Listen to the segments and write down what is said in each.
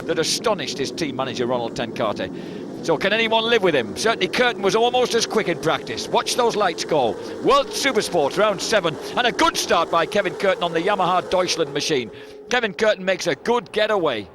that astonished his team manager, Ronald Tenkate. So can anyone live with him? Certainly Curtin was almost as quick in practice. Watch those lights go. World Supersport, round 7, and a good start by Kevin Curtin on the Yamaha Deutschland machine. Kevin Curtin makes a good getaway.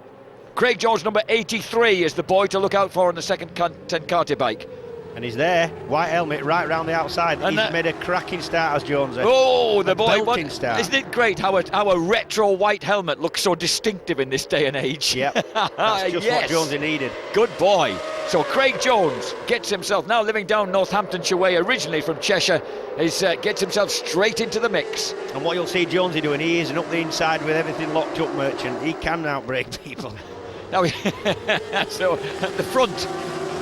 Craig Jones, number 83, is the boy to look out for on the second Tenkate bike. And he's there, white helmet right round the outside. And he's made a cracking start, as Jones said. Oh, the boy! Start. Isn't it great how a retro white helmet looks so distinctive in this day and age? Yep, that's just what Jonesy needed. Good boy. So Craig Jones gets himself, now living down Northamptonshire way, originally from Cheshire, gets himself straight into the mix. And what you'll see Jonesy doing, he is up the inside with everything locked up, Merchant. He can outbrake people. Now, so at the front.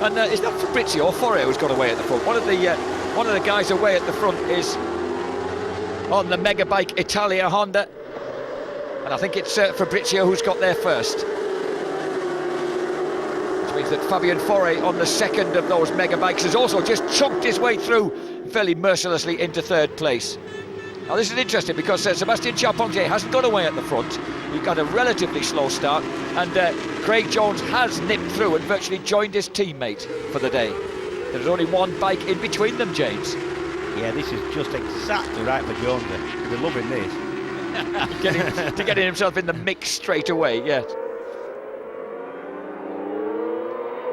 And it's not Fabrizio or Foray who's got away at the front. One of the guys away at the front is on the mega bike Italia Honda, and I think it's Fabrizio who's got there first. Which means that Fabian Foray on the second of those mega bikes has also just chunked his way through fairly mercilessly into third place. Now this is interesting because Sébastien Charpentier hasn't got away at the front. He got a relatively slow start, and Craig Jones has nipped through and virtually joined his teammate for the day. There's only one bike in between them, James. Yeah, this is just exactly right for Jones. They're loving this. getting himself in the mix straight away, yes.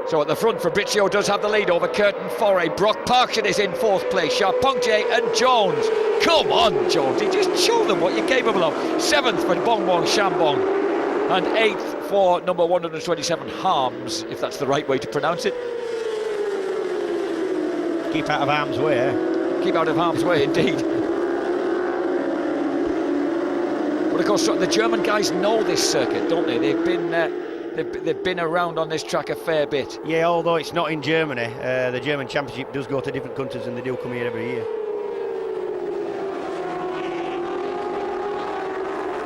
So at the front, Fabrizio does have the lead over Curtin, Foray. Brock Parkson is in fourth place. Charpentier and Jones. Come on, Jones. Just show them what you're capable of. Seventh for Bongbong Chambong. And eighth for number 127, Harms, if that's the right way to pronounce it. Keep out of harm's way, eh? Keep out of harm's way, indeed. But of course, the German guys know this circuit, don't they? They've been around on this track a fair bit. Yeah, although it's not in Germany, the German Championship does go to different countries and they do come here every year.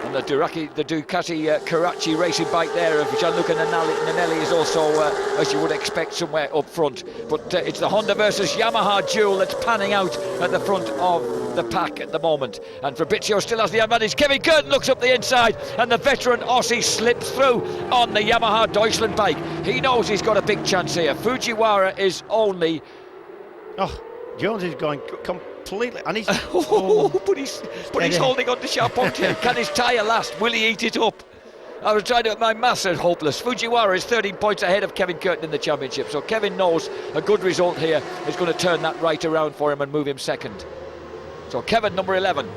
And the Ducati Karachi racing bike there of Gianluca Nanelli is also, as you would expect, somewhere up front. But it's the Honda versus Yamaha duel that's panning out at the front of the pack at the moment. And Fabrizio still has the advantage. Kevin Curtin looks up the inside, and the veteran Aussie slips through on the Yamaha Deutschland bike. He knows he's got a big chance here. Fujiwara is only... Oh, Jones is going completely... And he's... but he's holding on to Charpentier. Can his tyre last? Will he eat it up? I was trying to... My maths is hopeless. Fujiwara is 13 points ahead of Kevin Curtin in the championship. So Kevin knows a good result here is going to turn that right around for him and move him second. So Kevin, number 11.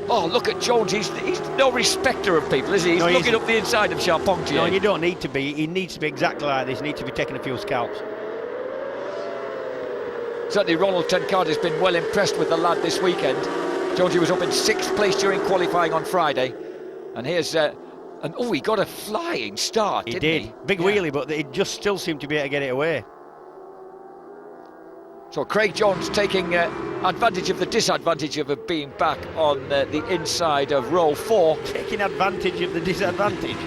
Oh, look at Jones. He's no respecter of people, is he? He's looking up the inside of Charpentier. No, you don't need to be. He needs to be exactly like this. He needs to be taking a few scalps. Certainly Ronald Tenkate has been well impressed with the lad this weekend. Jonesy was up in 6th place during qualifying on Friday. And here's... he got a flying start, didn't he? Big wheelie, but he just still seemed to be able to get it away. So Craig Jones taking advantage of the disadvantage of being back on the inside of row 4. Taking advantage of the disadvantage?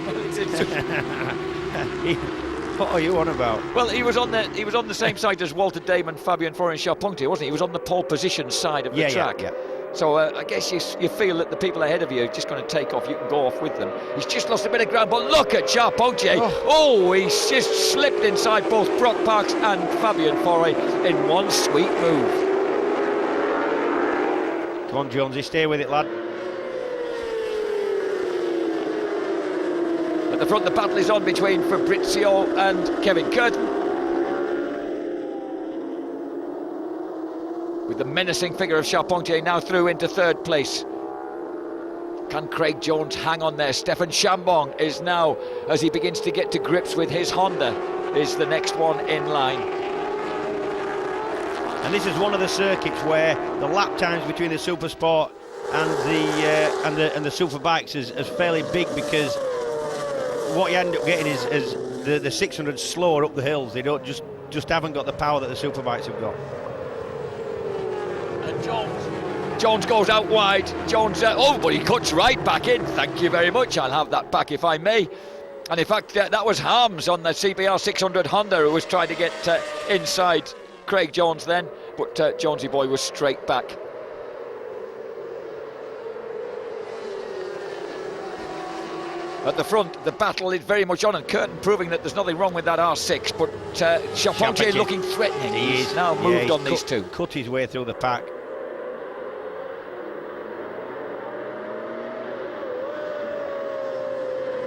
What are you on about? Well, he was on the same side as Walter Damon, Fabian Foray and Charpentier, wasn't he? He was on the pole position side of the track. Yeah. So I guess you feel that the people ahead of you are just going to take off. You can go off with them. He's just lost a bit of ground, but look at Charpentier. Oh, he's just slipped inside both Brock Parks and Fabian Foray in one sweet move. Come on, Jonesy, stay with it, lad. At the front, the battle is on between Fabrizio and Kevin Curtin, with the menacing figure of Charpentier now through into third place. Can Craig Jones hang on there? Stefan Chambong is now, as he begins to get to grips with his Honda, is the next one in line. And this is one of the circuits where the lap times between the Supersport and the Superbikes is fairly big, because what you end up getting is the 600 slower up the hills. They don't just haven't got the power that the Superbikes have got. Jones goes out wide. Jones, but he cuts right back in. Thank you very much. I'll have that back if I may. And in fact, that was Harms on the CBR 600 Honda who was trying to get inside Craig Jones then, but Jonesy boy was straight back. At the front, the battle is very much on, and Curtin proving that there's nothing wrong with that R6, but Charpentier looking threatening. He's now moved on these two. Cut his way through the pack.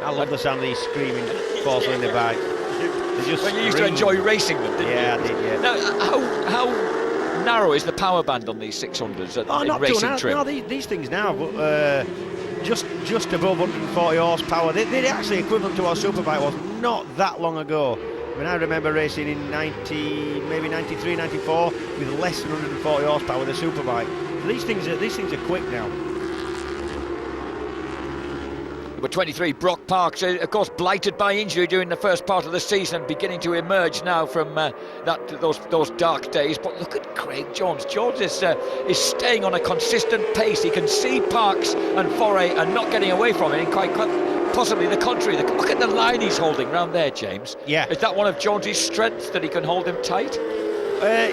I love the sound of these screaming force in the bike. Well, you used to enjoy racing them, didn't you? Yeah, I did, yeah. Now, how narrow is the power band on these 600s in not racing too trim? No, these things now, but just above 140 horsepower. They're actually equivalent to what Superbike was not that long ago. I mean, I remember racing in maybe 93, 94 with less than 140 horsepower with a Superbike. These things are quick now. Number 23, Brock Parks, of course, blighted by injury during the first part of the season, beginning to emerge now from those dark days. But look at Craig Jones. Jones is staying on a consistent pace. He can see Parks and Foray are not getting away from it, and quite possibly the contrary. Look at the line he's holding round there, James. Yeah. Is that one of Jones's strengths, that he can hold him tight?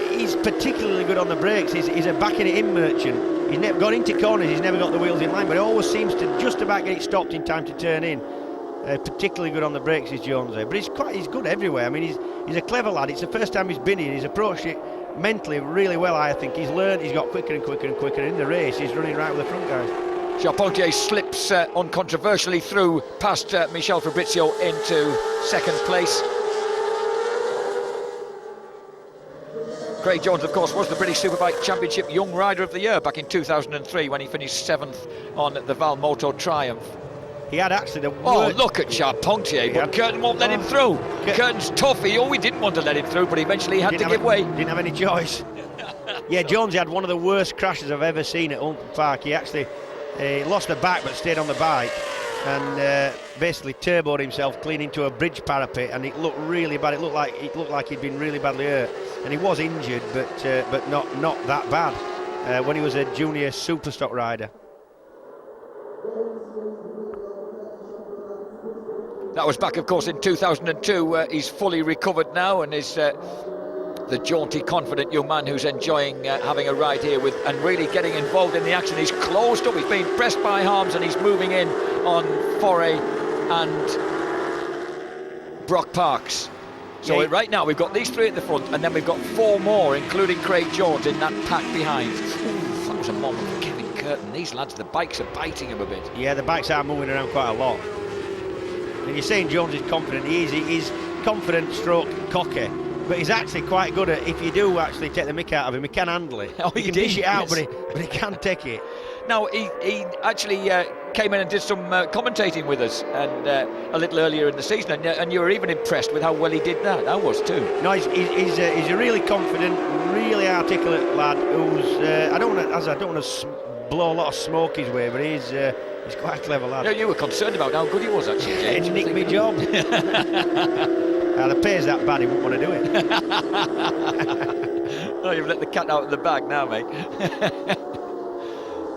He's particularly good on the brakes. He's a backing it in merchant. He's never got into corners, he's never got the wheels in line, but he always seems to just about get it stopped in time to turn in. Particularly good on the brakes is Jones there, but he's good everywhere. I mean, he's a clever lad. It's the first time he's been here. He's approached it mentally really well, I think. He's learned, he's got quicker and quicker and quicker. In the race, he's running right with the front guys. Charpentier slips uncontroversially through past Michel Fabrizio into second place. Craig Jones, of course, was the British Superbike Championship Young Rider of the Year back in 2003 when he finished 7th on the Valmoto Triumph. He had actually the worst... Oh, look at Charpentier, but Curtin won't let him through. Curtin's tough. We didn't want to let him through, but eventually he had to give way. Didn't have any choice. Yeah, Jones had one of the worst crashes I've ever seen at Ulton Park. He actually lost the back but stayed on the bike and basically turboed himself clean into a bridge parapet, and it looked really bad. It looked like he'd been really badly hurt, and he was injured, but not that bad when he was a junior superstock rider. That was back, of course, in 2002. He's fully recovered now and is the jaunty, confident young man who's enjoying having a ride here with and really getting involved in the action. He's closed up, he's being pressed by Harms, and he's moving in on Foray and Brock Parks. So right now we've got these three at the front, and then we've got four more, including Craig Jones, in that pack behind. Ooh, that was a moment for Kevin Curtin. These lads, the bikes are biting him a bit. Yeah, the bikes are moving around quite a lot. And you're saying Jones is confident. He's confident stroke cocky, but he's actually quite good at, if you do actually take the mick out of him, he can handle it. Oh, he can dish it out, yes. but he can take it. Now, he actually came in and did some commentating with us and a little earlier in the season, and you were even impressed with how well he did that. I was too. No, he's a really confident, really articulate lad who's I don't want to blow a lot of smoke his way, but he's quite a clever lad. You were concerned about how good he was, actually, James. It nicked me job. The pay's that bad, he wouldn't want to do it. Oh, you've let the cat out of the bag now, mate.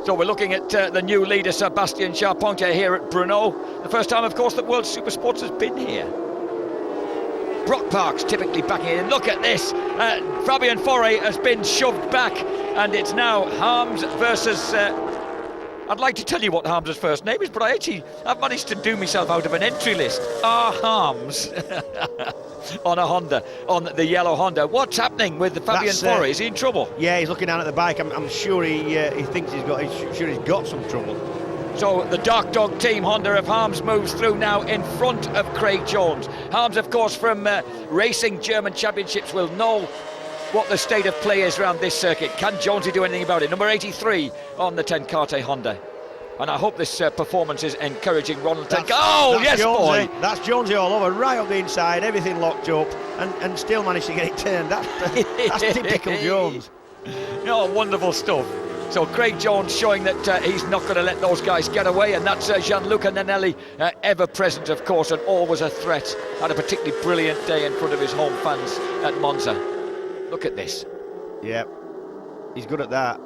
So we're looking at the new leader, Sébastien Charpentier, here at Brno. The first time, of course, that World Supersports has been here. Brock Parks typically backing it in. Look at this. Fabien Foray has been shoved back, and it's now Harms versus... I'd like to tell you what Harms' first name is, but I've managed to do myself out of an entry list. Harms on a Honda, on the yellow Honda. What's happening with Fabien Foray? Is he in trouble? Yeah, he's looking down at the bike. I'm sure he thinks he's got some trouble. So the Dark Dog team Honda of Harms moves through now in front of Craig Jones. Harms, of course, from racing German championships, will know what the state of play is around this circuit. Can Jonesy do anything about it? Number 83 on the Tenkate Honda. And I hope this performance is encouraging Ronald Tenkate. Oh, yes, Jonesy. boy! That's Jonesy all over, right up the inside, everything locked up, and still managed to get it turned. That's typical Jones. Oh, wonderful stuff. So Craig Jones showing that he's not going to let those guys get away, and that's Gianluca Nanelli, ever present, of course, and always a threat. Had a particularly brilliant day in front of his home fans at Monza. Look at this. Yeah, he's good at that.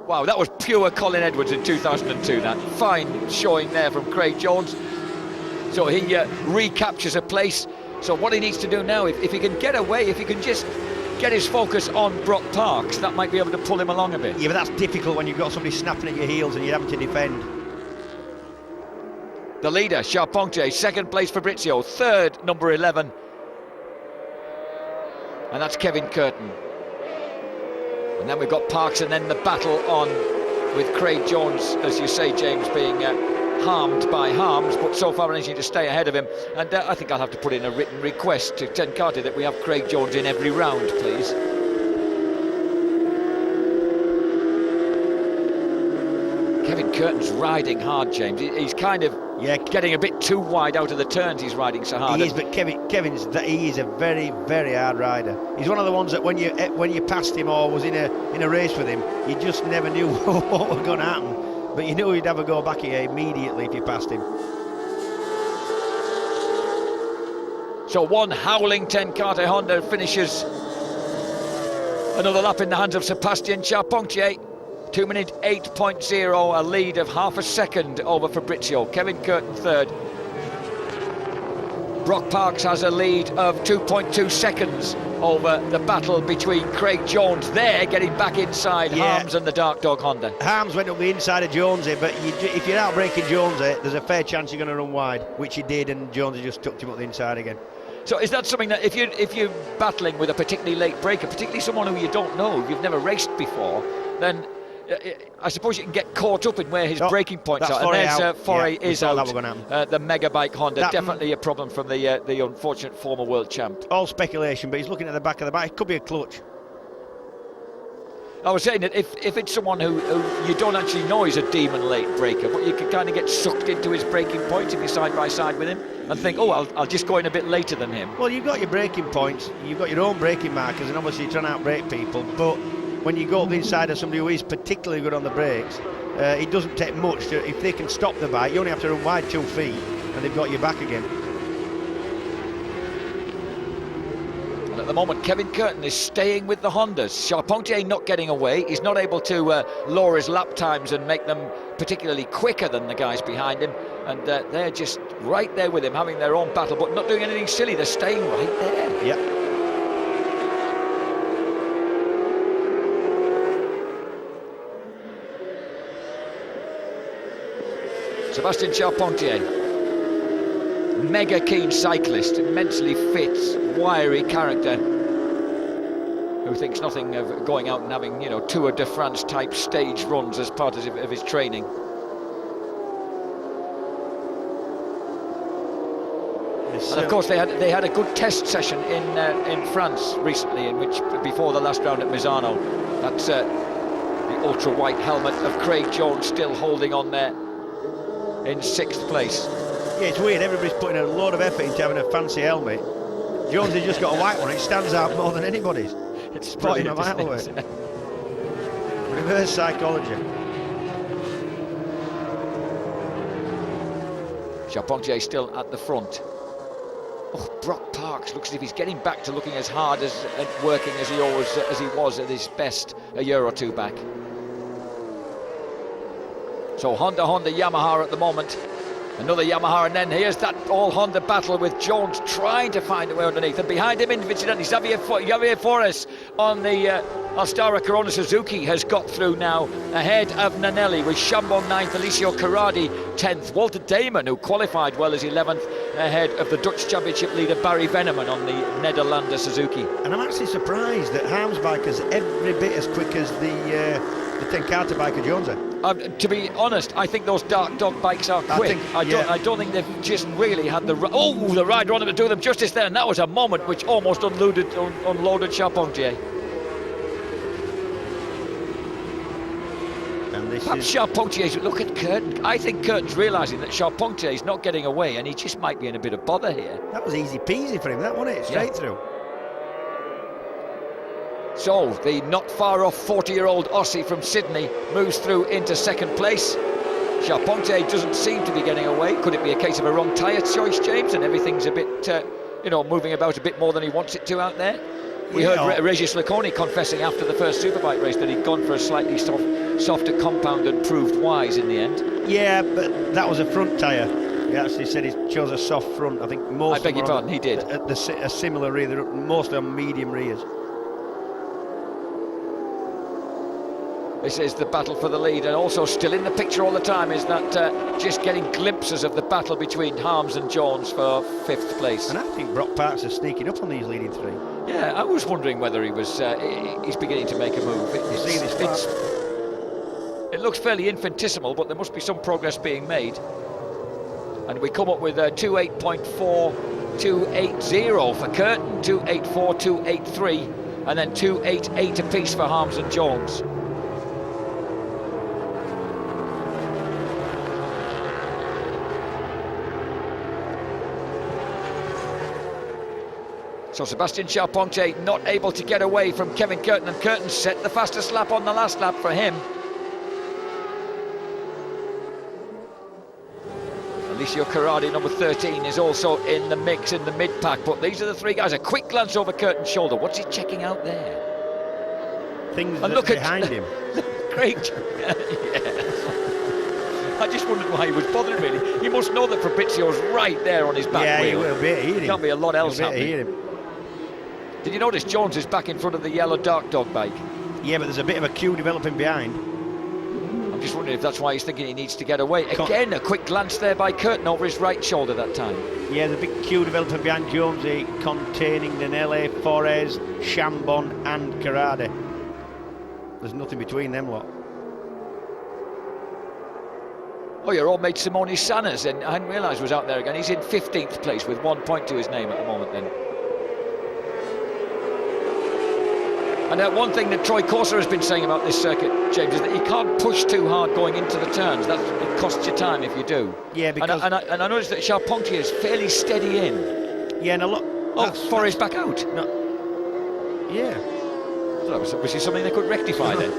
Wow, that was pure Colin Edwards in 2002, that. Fine showing there from Craig Jones. So he recaptures a place. So what he needs to do now, if he can get away, if he can just get his focus on Brock Parks, that might be able to pull him along a bit. Yeah, but that's difficult when you've got somebody snapping at your heels and you're having to defend. The leader, Charpentier, second place Fabrizio, third, number 11. And that's Kevin Curtin. And then we've got Parks, and then the battle on with Craig Jones, as you say, James, being harmed by harms, but so far managing to stay ahead of him. And I think I'll have to put in a written request to Ten Carter that we have Craig Jones in every round, please. Kevin Curtin's riding hard, James. He's kind of getting a bit too wide out of the turns. He's riding so hard. He is, but he is a very, very hard rider. He's one of the ones that when you passed him or was in a race with him, you just never knew what was going to happen. But you knew he'd have a go back here immediately if you passed him. So one howling Ten Carter Honda finishes another lap in the hands of Sebastian Charpentier. 2 minute 8.0, a lead of half a second over Fabrizio. Kevin Curtin third. Brock Parks has a lead of 2.2 seconds over the battle between Craig Jones there, getting back inside Harms and the Dark Dog Honda. Harms went up the inside of Jonesy, but if you're outbreaking Jonesy, there's a fair chance you're going to run wide, which he did, and Jonesy just tucked him up the inside again. So is that something that if you're battling with a particularly late breaker, particularly someone who you don't know, you've never raced before, then I suppose you can get caught up in where his braking points are. And there's Foray is out. The Megabike Honda, definitely a problem from the unfortunate former world champ. All speculation, but he's looking at the back of the bike. It could be a clutch. I was saying that if it's someone who you don't actually know is a demon late breaker, but you can kind of get sucked into his braking points if you're side by side with him and think, oh, I'll just go in a bit later than him. Well, you've got your braking points, you've got your own braking markers, and obviously you're trying to outbrake people, but when you go up the inside of somebody who is particularly good on the brakes, it doesn't take much. If they can stop the bike, you only have to run wide 2 feet and they've got you back again. And at the moment, Kevin Curtin is staying with the Hondas. Charpentier not getting away. He's not able to lower his lap times and make them particularly quicker than the guys behind him. And they're just right there with him, having their own battle, but not doing anything silly. They're staying right there. Yep. Sebastian Charpentier, mega keen cyclist, immensely fit, wiry character, who thinks nothing of going out and having, Tour de France type stage runs as part of his training. And of course they had a good test session in France recently, in which before the last round at Misano, that's the ultra white helmet of Craig Jones still holding on there in 6th place. Yeah, it's weird. Everybody's putting a load of effort into having a fancy helmet. Jones has just got a white one. It stands out more than anybody's. It's brilliant, a mile away. Reverse psychology. Charpentier still at the front. Oh, Brock Parks looks as if he's getting back to looking as hard and working as he was at his best a year or two back. So Honda, Yamaha at the moment. Another Yamaha, and then here's that all-Honda battle with Jones trying to find a way underneath. And behind him, incidentally, Javier Forres on the Alstara Corona Suzuki has got through now, ahead of Nanelli, with Chambon 9th, Alessio Carradi 10th, Walter Damon, who qualified well, is 11th, ahead of the Dutch Championship leader Barry Veneman on the Nederlander Suzuki. And I'm actually surprised that Harms' bike is every bit as quick as the Ten Carter bike of Jones. To be honest, I think those Dark Dog bikes are quick. I don't think they've just really had the rider on them to do them justice there, and that was a moment which almost unloaded Charpentier. Perhaps Charpentier's, look at Curtin. I think Curtin's realising that Charpentier's not getting away, and he just might be in a bit of bother here. That was easy peasy for him, that wasn't it? Straight through. So the not far off 40-year-old Aussie from Sydney moves through into 2nd place. Charpentier doesn't seem to be getting away. Could it be a case of a wrong tyre choice, James, and everything's a bit, moving about a bit more than he wants it to out there? We heard Regis Laconi confessing after the first Superbike race that he'd gone for a slightly softer compound and proved wise in the end. Yeah, but that was a front tyre. He actually said he chose a soft front. I think most I beg your pardon, he did. A similar rear, mostly on medium rears. This is the battle for the lead, and also still in the picture all the time is that just getting glimpses of the battle between Harms and Jones for 5th place. And I think Brock Parks is sneaking up on these leading 3. Yeah, I was wondering whether he was. He's beginning to make a move. It looks fairly infinitesimal, but there must be some progress being made. And we come up with 2:8.4280 for Curtin, 2:8.4283, and then 2:8.8 apiece for Harms and Jones. So Sebastian Charpentier not able to get away from Kevin Curtin, and Curtin set the fastest lap on the last lap for him. Alessio Corradi, number 13, is also in the mix in the mid-pack, but these are the 3 guys. A quick glance over Curtin's shoulder. What's he checking out there? Things and look behind him. Great. Yeah. I just wondered why he was bothering, really. He must know that Fabrizio's right there on his back wheel. Yeah, he will be able to hear him. Can't be a lot else happening. Did you notice Jones is back in front of the yellow Dark Dog bike? Yeah, but there's a bit of a queue developing behind. I'm just wondering if that's why he's thinking he needs to get away. Again, a quick glance there by Curtin over his right shoulder that time. Yeah, there's a big queue developing behind Jonesy, containing Danelli, Forez, Chambon and Corradi. There's nothing between them lot. Oh, your old mate Simone Sanners, and I hadn't realised was out there again. He's in 15th place with 1 point to his name at the moment then. And one thing that Troy Corser has been saying about this circuit, James, is that you can't push too hard going into the turns. It costs you time if you do. Yeah, because... And I noticed that Charpentier is fairly steady in. Yeah, and a lot... Oh, Forest back out. No. Yeah. Was it something they could rectify then?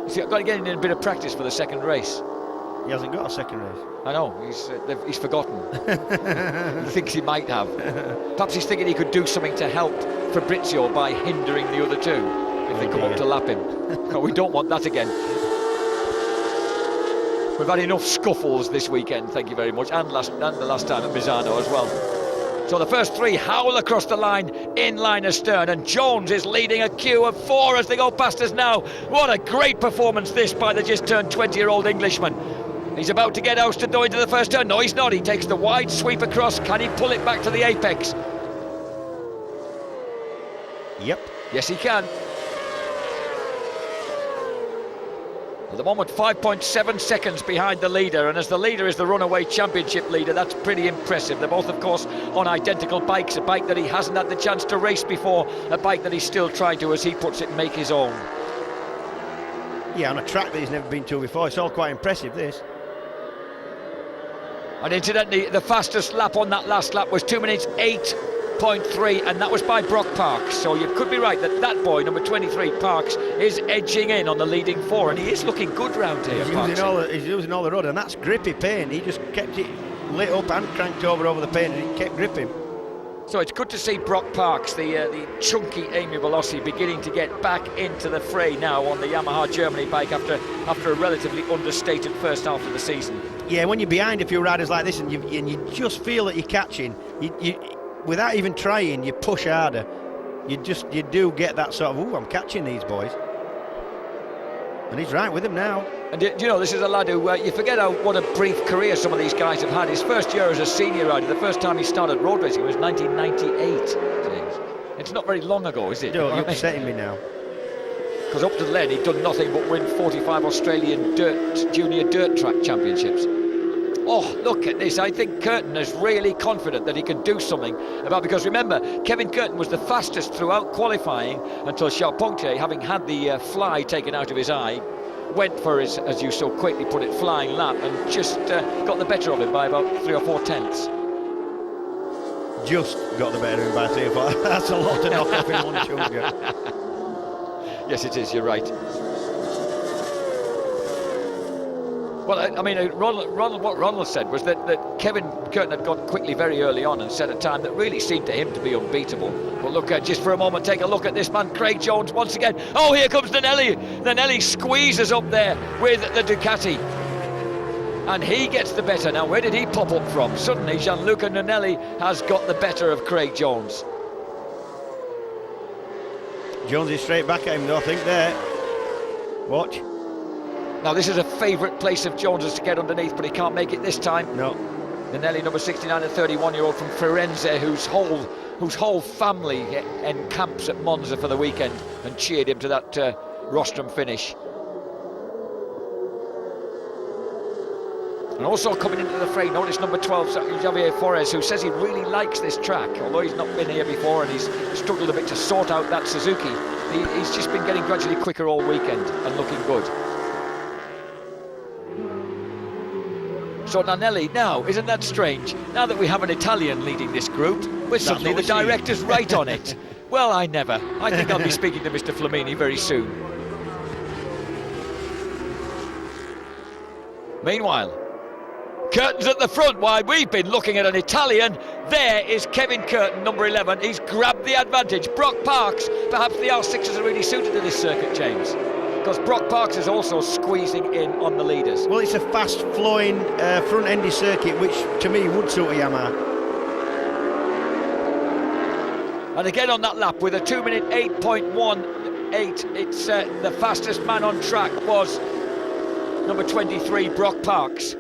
See, I've got to get in a bit of practice for the second race. He hasn't got a second race. I know, he's forgotten. He thinks he might have. Perhaps he's thinking he could do something to help Fabrizio by hindering the other 2 if they come up to lap him. No, we don't want that again. We've had enough scuffles this weekend, thank you very much, and the last time at Misano as well. So the first 3 howl across the line, in line astern, and Jones is leading a queue of 4 as they go past us now. What a great performance this by the just turned 20-year-old Englishman. He's about to get ousted though into the first turn. No, he's not. He takes the wide sweep across. Can he pull it back to the apex? Yep. Yes, he can. At the moment, 5.7 seconds behind the leader, and as the leader is the runaway championship leader, that's pretty impressive. They're both, of course, on identical bikes, a bike that he hasn't had the chance to race before, a bike that he's still trying to, as he puts it, make his own. Yeah, on a track that he's never been to before. It's all quite impressive, this. And incidentally, the fastest lap on that last lap was 2 minutes 8.3, and that was by Brock Parks. So you could be right that boy, number 23, Parks, is edging in on the leading 4, and he is looking good round here. He's using all the rudder, and that's grippy paint. He just kept it lit up and cranked over the paint, and it kept gripping. So it's good to see Brock Parks, the chunky, amiable Aussie, beginning to get back into the fray now on the Yamaha Germany bike after a relatively understated first half of the season. Yeah, when you're behind a few riders like this and you just feel that you're catching, you without even trying, you push harder. You do get that sort of, ooh, I'm catching these boys. And he's right with him now. And you know, this is a lad who, you forget what a brief career some of these guys have had. His first year as a senior rider, the first time he started road racing was 1998, James. It's not very long ago, is it? No, you're upsetting me now. Because up to then, he'd done nothing but win 45 Australian junior dirt track championships. Oh, look at this. I think Curtin is really confident that he can do something because remember, Kevin Curtin was the fastest throughout qualifying until Charpentier, having had the fly taken out of his eye, went for his, as you so quickly put it, flying lap and just got the better of him by about 3 or 4 tenths. Just got the better of him by 3 or 4. That's a lot to knock off in one chunker. Yes, it is, you're right. Well, I mean, what Ronald said was that Kevin Curtin had gone quickly very early on and set a time that really seemed to him to be unbeatable. But look, just for a moment, take a look at this man, Craig Jones, once again. Oh, here comes Nanelli. Nanelli squeezes up there with the Ducati. And he gets the better. Now, where did he pop up from? Suddenly, Gianluca Nanelli has got the better of Craig Jones. Jones is straight back at him, though, I think, there. Watch. Now this is a favourite place of Jones's to get underneath, but he can't make it this time. No. Nanelli, number 69, a 31-year-old from Firenze, whose whole family encamps at Monza for the weekend and cheered him to that rostrum finish. And also coming into the fray, notice number 12, Javier Forez, who says he really likes this track, although he's not been here before and he's struggled a bit to sort out that Suzuki. He's just been getting gradually quicker all weekend and looking good. So Nanelli now, isn't that strange? Now that we have an Italian leading this group, we're suddenly the director's right on it. Well, I never. I think I'll be speaking to Mr. Flamini very soon. Meanwhile, Curtin's at the front. While we've been looking at an Italian, there is Kevin Curtin, number 11. He's grabbed the advantage. Brock Parks, perhaps the R6s are really suited to this circuit, James, because Brock Parks is also squeezing in on the leaders. Well, it's a fast-flowing front-endy circuit, which to me would suit a Yamaha. And again on that lap with a 2-minute 8.18, it's the fastest man on track was number 23, Brock Parks.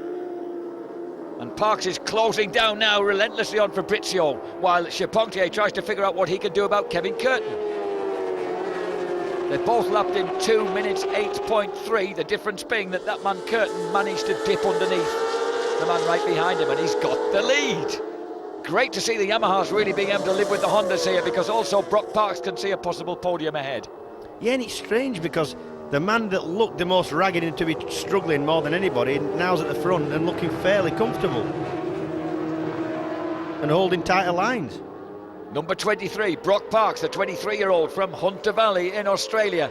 And Parks is closing down now relentlessly on Fabrizio, while Charpentier tries to figure out what he can do about Kevin Curtin. They're both lapped in 2 minutes 8.3, the difference being that man Curtin managed to dip underneath the man right behind him, and he's got the lead. Great to see the Yamahas really being able to live with the Hondas here, because also Brock Parks can see a possible podium ahead. Yeah, and it's strange because the man that looked the most ragged and to be struggling more than anybody now's at the front and looking fairly comfortable and holding tighter lines. Number 23, Brock Parks, the 23-year-old from Hunter Valley in Australia,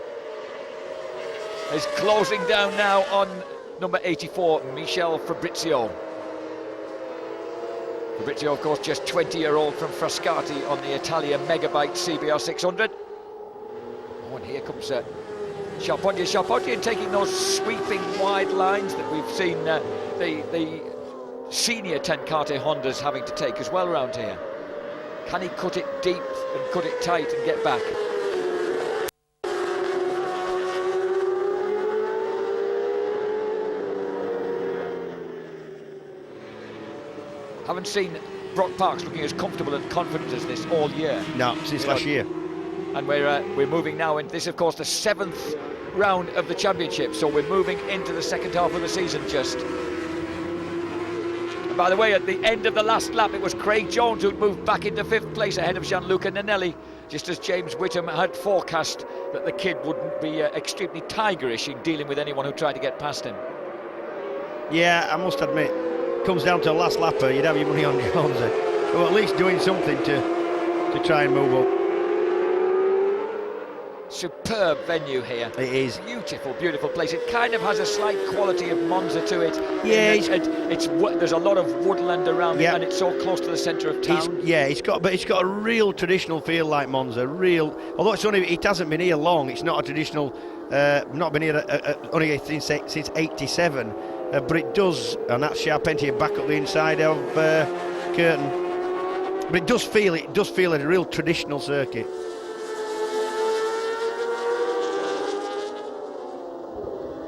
is closing down now on number 84, Michel Fabrizio. Fabrizio, of course, just 20-year-old from Frascati on the Italian Megabyte CBR 600. Oh, and here comes Charpentier taking those sweeping wide lines that we've seen the senior Tenkate Hondas having to take as well around here. Can he cut it deep and cut it tight and get back? Haven't seen Brock Parks looking as comfortable and confident as this all year. No, since last year. And we're moving now into this, of course, the 7th round of the championship. So we're moving into the second half of the season just. And by the way, at the end of the last lap, it was Craig Jones who'd moved back into 5th place ahead of Gianluca Nanelli, just as James Whitham had forecast that the kid wouldn't be extremely tigerish in dealing with anyone who tried to get past him. Yeah, I must admit, comes down to the last lapper, you'd have your money on Jones, or at least doing something to try and move up. Superb venue here. It is. Beautiful, beautiful place. It kind of has a slight quality of Monza to it. Yeah, there's a lot of woodland around it, and it's so close to the centre of town. It's got a real traditional feel like Monza. Although it hasn't been here long. It's not a traditional. Not been here only since '87. But it does, and that's Charpentier back up the inside of Curtin. But it does feel a real traditional circuit.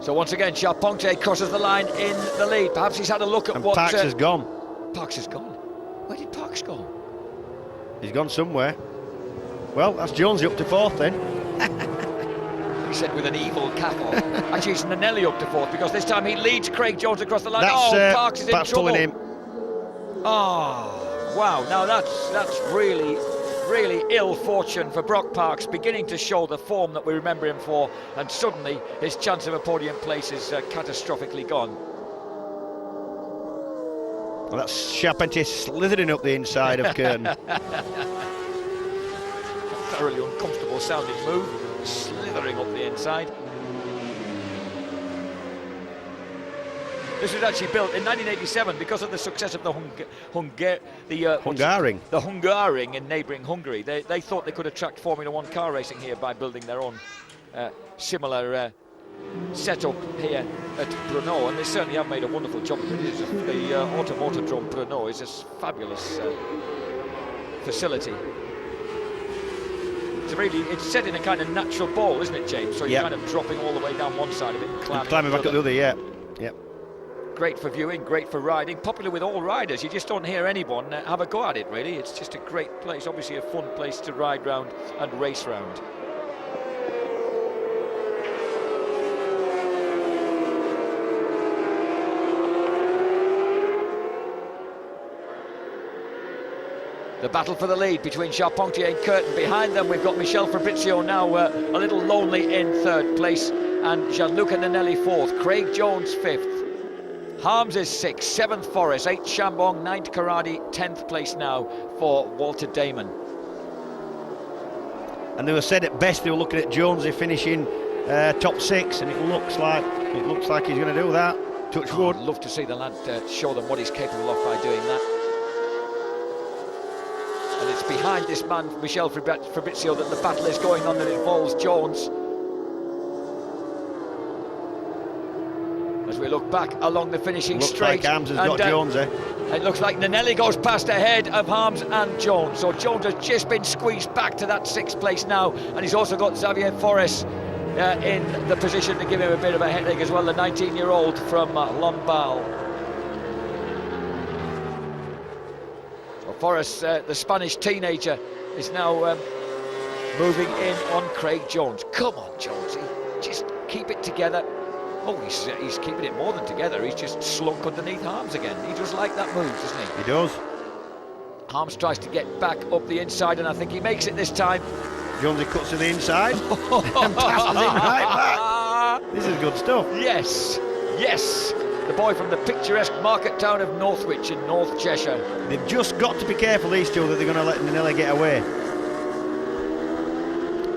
So once again, Charpentier crosses the line in the lead. Perhaps he's had a look at what... Parks has gone. Parks has gone? Where did Parks go? He's gone somewhere. Well, that's Jonesy up to 4th then. He said with an evil cackle. Actually, it's Nanelli up to 4th, because this time he leads Craig Jones across the line. Parks is in trouble. Pulling him. Oh, wow. Now that's really ill fortune for Brock Parks, beginning to show the form that we remember him for, and suddenly his chance of a podium place is catastrophically gone. Well, that's Charpentier slithering up the inside of Curtin. Thoroughly uncomfortable sounding move, slithering up the inside. This was actually built in 1987 because of the success of the Hungaring in neighbouring Hungary. They thought they could attract Formula One car racing here by building their own similar setup here at Brno, and they certainly have made a wonderful job of it. The Automotodrome Brno is a fabulous facility. It's set in a kind of natural ball, isn't it, James? So you're kind of dropping all the way down one side of it and climbing back up the other, yeah. Great for viewing, great for riding, popular with all riders. You just don't hear anyone have a go at it, really. It's just a great place, obviously a fun place to ride round and race round. The battle for the lead between Charpentier and Curtin. Behind them, we've got Michel Fabrizio now a little lonely in third place, and Gianluca Nanelli fourth. Craig Jones fifth. Harms is sixth, seventh Forrest, eighth Chambon, ninth Karadi, 10th place now for Walter Damon. And they were said at best they were looking at Jonesy finishing top six, and it looks like he's going to do that. Touch wood. I'd love to see the lad show them what he's capable of by doing that. And it's behind this man, Michel Fabrizio, that the battle is going on that involves Jones. As we look back along the finishing straight. Looks like Harms has got Jones, eh? It looks like Nanelli goes past ahead of Harms and Jones. So Jones has just been squeezed back to that sixth place now. And he's also got Xavier Forrest in the position to give him a bit of a headache as well, the 19-year-old from Lombal. So Forrest, the Spanish teenager, is now moving in on Craig Jones. Come on, Jonesy, just keep it together. Oh, he's keeping it more than together. He's just slunk underneath Harms again. He does like that move, doesn't he? He does. Harms tries to get back up the inside, and I think he makes it this time. Jonesy cuts to the inside and passes him right back. This is good stuff. Yes, yes. The boy from the picturesque market town of Northwich in North Cheshire. They've just got to be careful, these two, that they're going to let Nanelli get away.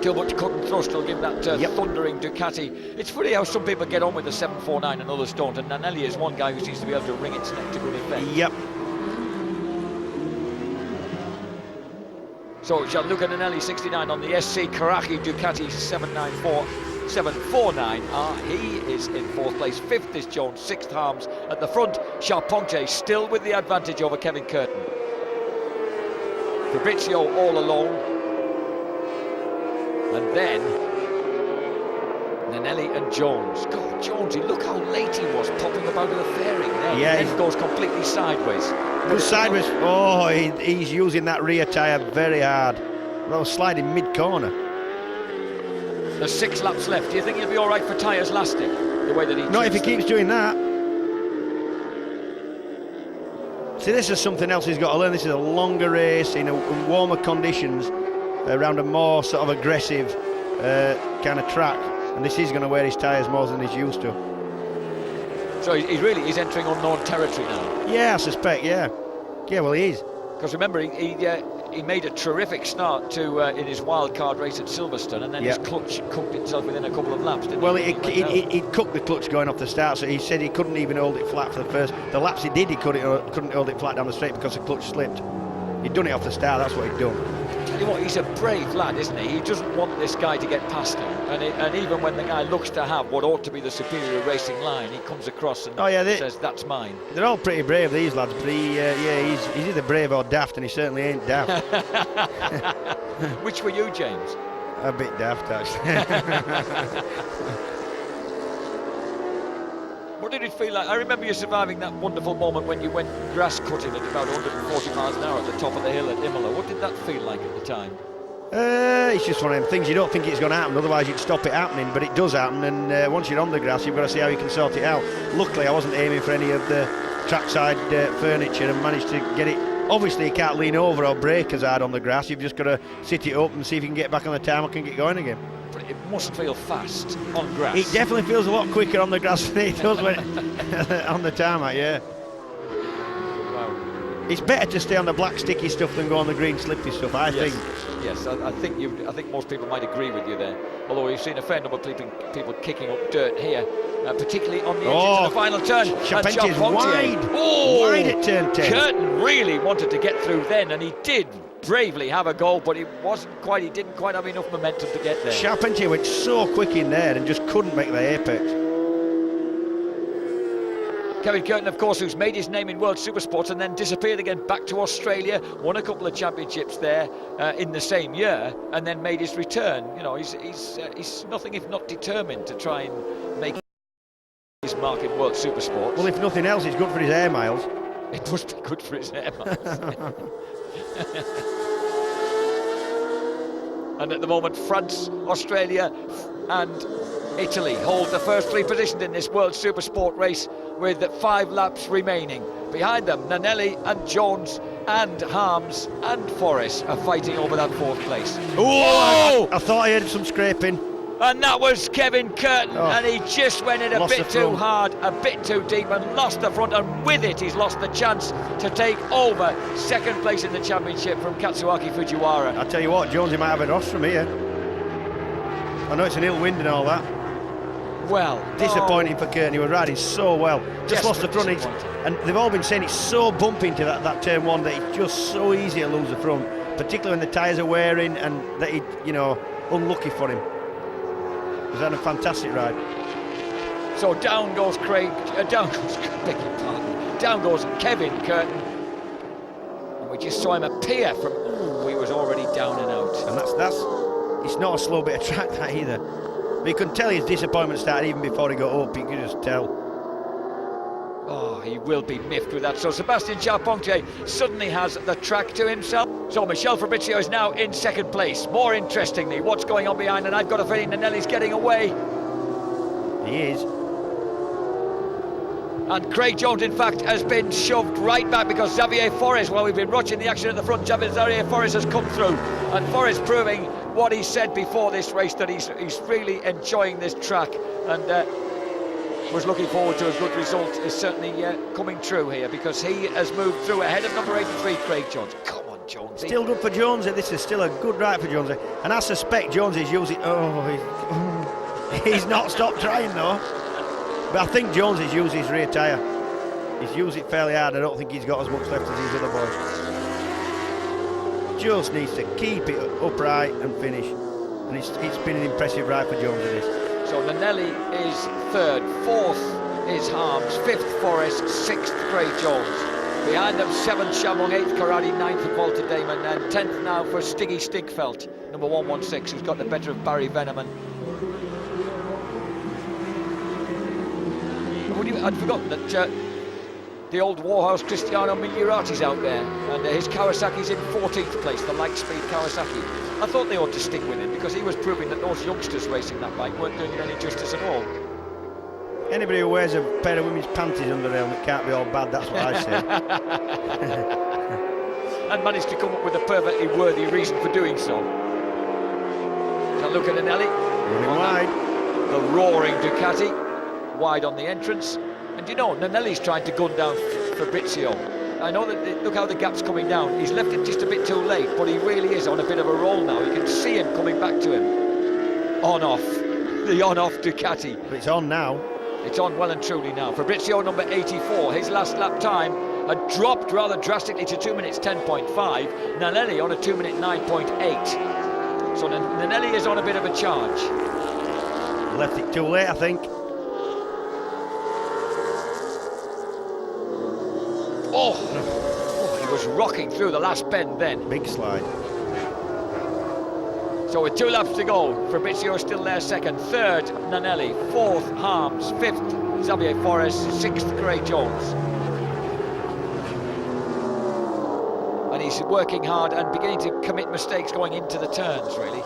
Gilbert couldn't thrust, he'll give that thundering Ducati. It's funny how some people get on with the 749 and others don't, and Nanelli is one guy who seems to be able to wring its neck to good effect. Yep. So Gianluca Nanelli 69 on the SC Karachi Ducati 749. He is in fourth place. Fifth is Jones, sixth Harms. At the front, Charpentier still with the advantage over Kevin Curtin. Fabrizio all alone. And then Nanelli and Jones. God, Jonesy, look how late he was popping about the fairing there. Yeah, and then goes completely sideways. Goes sideways. Oh, he's using that rear tyre very hard. Well, sliding mid-corner. There's 6 laps left. Do you think he'll be all right for tyres lasting? The way that he Not if he keeps doing that. See, this is something else he's got to learn. This is a longer race in warmer conditions, around a more sort of aggressive kind of track, and this is going to wear his tyres more than he's used to. So he's entering unknown territory now. Yeah, I suspect. Yeah, well he is. Because remember, he made a terrific start to in his wild card race at Silverstone, and then his clutch cooked itself within a couple of laps. Well, he'd cooked the clutch going off the start, so he said he couldn't even hold it flat for the first. The laps he did, he couldn't hold it flat down the straight because the clutch slipped. He'd done it off the start. That's what he'd done. Tell you what, he's a brave lad, isn't he? He doesn't want this guy to get past him, and even when the guy looks to have what ought to be the superior racing line, he comes across and says, "That's mine." They're all pretty brave, these lads, but he's either brave or daft, and he certainly ain't daft. Which were you, James? A bit daft, actually. What did it feel like? I remember you surviving that wonderful moment when you went grass cutting at about 140 miles an hour at the top of the hill at Imola. What did that feel like at the time? It's just one of them things. You don't think it's going to happen, otherwise you'd stop it happening, but it does happen, and once you're on the grass, you've got to see how you can sort it out. Luckily, I wasn't aiming for any of the trackside furniture and managed to get it. Obviously, you can't lean over or brake as hard on the grass. You've just got to sit it up and see if you can get back on the tarmac and get going again. But it must feel fast on grass. It definitely feels a lot quicker on the grass than it does when on the tarmac, yeah. Wow. It's better to stay on the black sticky stuff than go on the green slippy stuff, I think. Yes, I think most people might agree with you there. Although we've seen a fair number of people kicking up dirt here, particularly on the edge of the final turn. Charpentier's wide at turn 10. Curtin really wanted to get through then, and he did bravely have a goal, but he didn't quite have enough momentum to get there. Charpentier went so quick in there and just couldn't make the apex. Kevin Curtin, of course, who's made his name in World Supersport and then disappeared again back to Australia, won a couple of championships there in the same year, and then made his return. You know, he's nothing if not determined to try and make his mark in World Supersport. Well, if nothing else, it's good for his air miles. It must be good for his air miles. And at the moment, France, Australia and Italy hold the first three positions in this World Supersport race with 5 laps remaining. Behind them, Nanelli and Jones and Harms and Forrest are fighting over that 4th place. Oh! I thought I heard some scraping. And that was Kevin Curtin, and he just went in a bit too hard, a bit too deep, and lost the front, and with it he's lost the chance to take over 2nd place in the championship from Katsuaki Fujiwara. I tell you what, Jonesy might have a loss from here. I know it's an ill wind and all that. Well, disappointing for Curtin. He was riding so well. Just lost the front, and they've all been saying it's so bumpy into that turn 1 that it's just so easy to lose the front, particularly when the tyres are wearing, and that he, you know, unlucky for him. He's had a fantastic ride. So down goes Craig, down goes Kevin Curtin. And we just saw him appear from, he was already down and out. And that's it's not a slow bit of track, that either. But you could tell his disappointment started even before he got up, you could just tell. Oh, he will be miffed with that. So Sebastian Charpentier suddenly has the track to himself. So Michel Fabrizio is now in 2nd place. More interestingly, what's going on behind, and I've got a feeling Nanelli's getting away. He is. And Craig Jones, in fact, has been shoved right back because Xavier Forrest, while we've been watching the action at the front, Xavier Forrest has come through. And Forrest proving what he said before this race, that he's really enjoying this track, and was looking forward to a good result, is certainly coming true here, because he has moved through ahead of number 83, Craig Jones. Come on, Jones. Still good for Jonesy. This is still a good ride for Jonesy. And I suspect Jonesy's using... he's not stopped trying, though. But I think Jonesy's used his rear tyre. He's used it fairly hard. I don't think he's got as much left as these other boys. Just needs to keep it upright and finish. And it's been an impressive ride for Jonesy, this. So Nanelli is 3rd, 4th is Harms, 5th Forrest, 6th Craig Jones. Behind them 7th Shamong, 8th Karadi, 9th Walter Damon, and 10th now for Stiggy Stigfeld, number 116, who's got the better of Barry Veneman. I'd forgotten that the old warhouse Cristiano Migliorati's out there, and his Kawasaki's in 14th place, the light-speed Kawasaki. I thought they ought to stick with him, because he was proving that those youngsters racing that bike weren't doing it any justice at all. Anybody who wears a pair of women's panties under their helmet can't be all bad, that's what I say. And managed to come up with a perfectly worthy reason for doing so. Now look at Nanelli. Running wide. The roaring Ducati, wide on the entrance. And you know, Nanelli's trying to gun down Fabrizio. I know that, look how the gap's coming down. He's left it just a bit too late, but he really is on a bit of a roll now. You can see him coming back to him. On-off, the on-off Ducati. But it's on now. It's on well and truly now. Fabrizio, number 84, his last lap time had dropped rather drastically to 2 minutes 10.5. Nanelli on a 2 minute 9.8. So Nanelli is on a bit of a charge. Left it too late, I think. Oh, he was rocking through the last bend then. Big slide. So with 2 laps to go, Fabrizio is still there 2nd, 3rd Nanelli, 4th Harms, 5th Xavier Forrest, 6th Craig Jones. And he's working hard and beginning to commit mistakes going into the turns, really.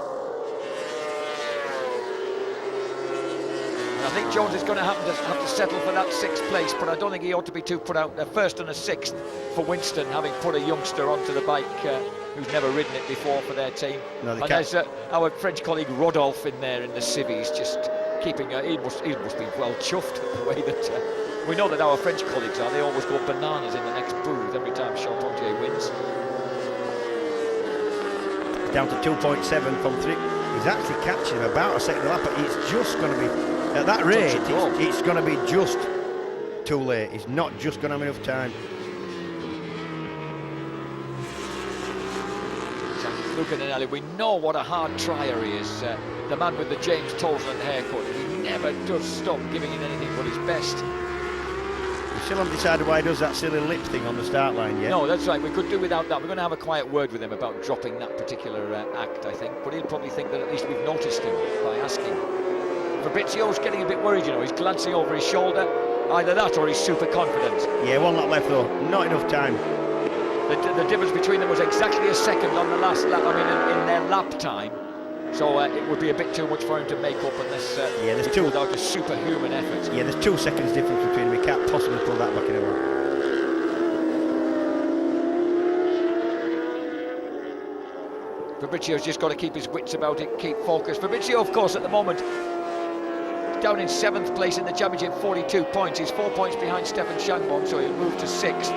I think Jones is going to have to settle for that 6th place, but I don't think he ought to be too put out. A 1st and a 6th for Winston, having put a youngster onto the bike who's never ridden it before for their team. No, and there's our French colleague Rodolphe in there in the civvies, just keeping. He must be well chuffed at the way that we know that our French colleagues are. They always go bananas in the next booth every time Charpentier wins. Down to 2.7 from 3. He's actually catching him about a second lap, but it's just going to be. At that rate, it's going to be just too late. He's not just going to have enough time. So look at Nanelli. We know what a hard trier he is. The man with the James Toseland haircut. He never does stop giving it anything but his best. still haven't decided why he does that silly lip thing on the start line yet. No, that's right. We could do without that. We're going to have a quiet word with him about dropping that particular act, I think. But he'll probably think that at least we've noticed him by asking. Fabrizio's getting a bit worried, you know. He's glancing over his shoulder. Either that or he's super confident. Yeah, one lap left though. Not enough time. The difference between them was exactly a second on the last lap. I mean, in their lap time. So it would be a bit too much for him to make up unless there's he two pulled out a superhuman effort. Yeah, there's 2 seconds difference between them. He can't possibly pull that back in a row. Fabrizio's just got to keep his wits about it, keep focused. Fabrizio, of course, at the moment, down in 7th place in the championship, 42 points. He's 4 points behind Stefan Changmon, so he'll move to 6th.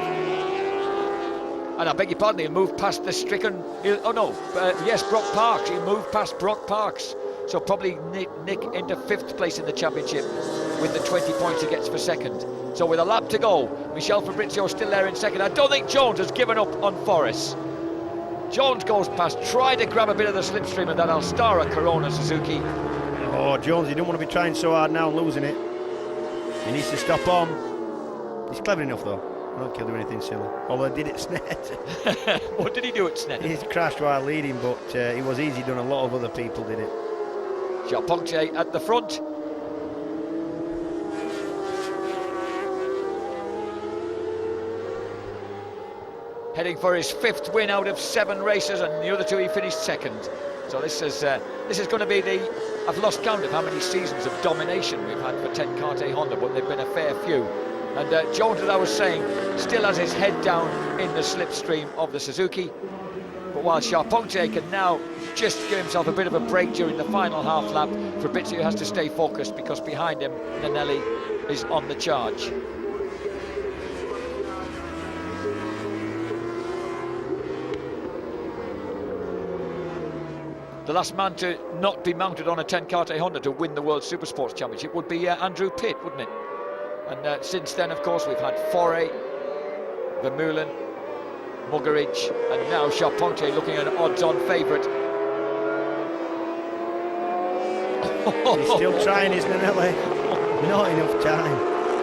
And I beg your pardon, he'll move past the stricken... Brock Parks. He'll move past Brock Parks. So probably nick into 5th place in the championship with the 20 points he gets for 2nd. So with a lap to go, Michel Fabrizio still there in 2nd. I don't think Jones has given up on Forrest. Jones goes past, tried to grab a bit of the slipstream of that Alstara Corona Suzuki. Oh, Jones, he don't want to be trying so hard now and losing it. He needs to stop on. He's clever enough though. I don't care do anything silly. Although he did it Snet. What did he do at Snet? He crashed while leading, but it was easy done. A lot of other people did it. Charpentier at the front. Heading for his 5th win out of 7 races, and the other 2 he finished 2nd. So this is going to be the... I've lost count of how many seasons of domination we've had for 10 Karte Honda, but they've been a fair few. And Jones, as I was saying, still has his head down in the slipstream of the Suzuki. But while Charpentier can now just give himself a bit of a break during the final half lap, Fabrizio has to stay focused because behind him, Nanelli is on the charge. The last man to not be mounted on a 10 Karte Honda to win the World Supersports Championship would be Andrew Pitt, wouldn't it? And since then, of course, we've had Foray, Vermeulen, Muggeridge, and now Charpentier looking at an odds-on favourite. He's still trying, isn't Nanelli? Not enough time.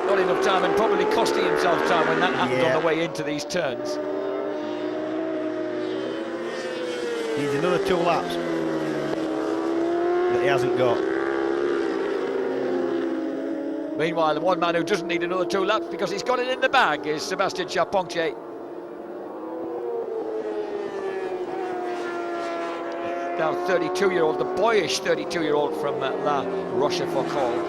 Not enough time, and probably costing himself time when that happened on the way into these turns. Needs another 2 laps that he hasn't got. Meanwhile, the one man who doesn't need another 2 laps because he's got it in the bag is Sébastien Charpentier. Now 32-year-old, the boyish 32-year-old from La Rochefoucauld.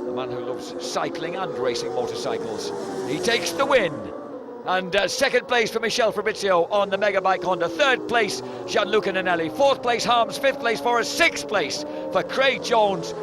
The man who loves cycling and racing motorcycles. He takes the win. And 2nd place for Michel Fabrizio on the Megabike Honda. 3rd place, Gianluca Nanelli. 4th place, Harms. 5th place, Forrest. 6th place for Craig Jones